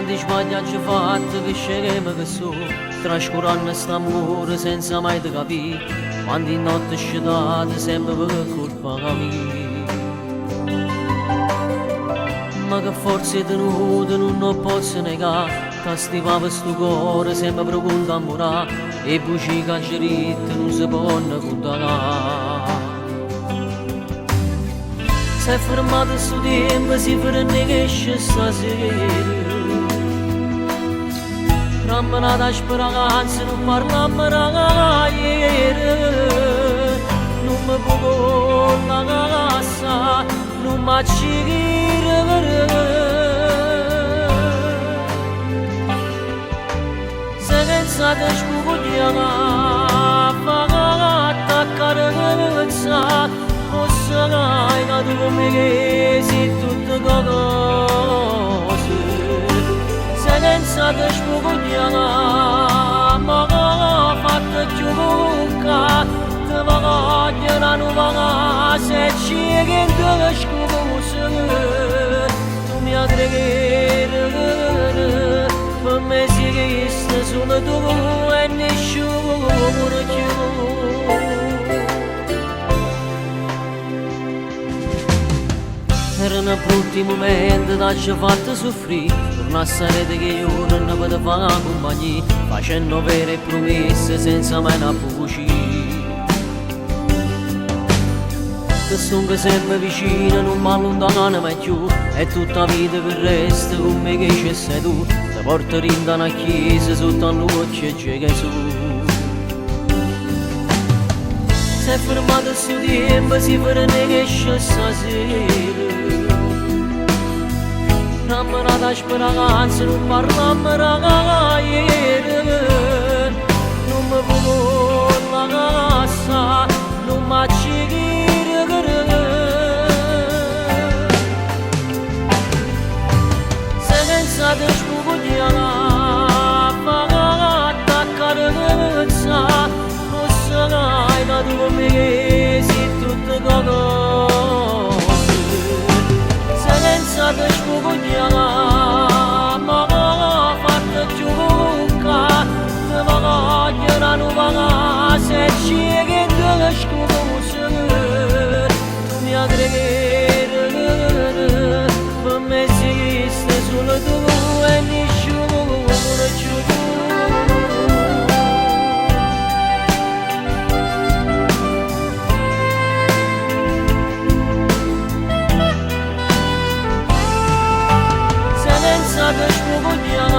Quanti sbagliaggi fatti che scegliamo che so, trascurando st'amore senza mai te capire, quanti notti scetate sempre per colpa mia. Ma che forse tenuto non posso negare, che stivava sto cuore sempre profondo amore, e buci cancerite non si può contare. Si è fermato sto tempo, si fernisce stasera. Rammanata speranza, non parlammo ieri. Non mi può la casa, non mi accire. Se pensate scugliamo, fatta carezza, sarai che tu mi sei tutte cose. Se pensate spugliamo, ma fatta giuca, te voglio la nuova, se ci che te scuse, tu mi aggreghi, per me si resta solo tu e nessuno più. Era un brutto momento che ci ha fatto soffrire, torna a sapere che io non potevo fare compagnia, facendo vere promesse senza mai una bugia. Che sono sempre vicino, non mi allontano mai più, e tutta la vita che resta con me che ci sei tu, ti porto in una chiesa sotto la luce e Gesù. Si è fermato il suo tempo, si fernisce stasera. Rammanata speranza, non parlammo ieri. Non mi può la casa, non mi accire. Se pensate spugliamo, fatta carezza, non sarai che tu mi sei tutte cose. Se pensate spugliamo, ma fatta giuca, te voglio la nuova, se ci che te scuse, tu mi aggreghi, per me esiste solo tu e nessuno più. Se pensate spugliamo,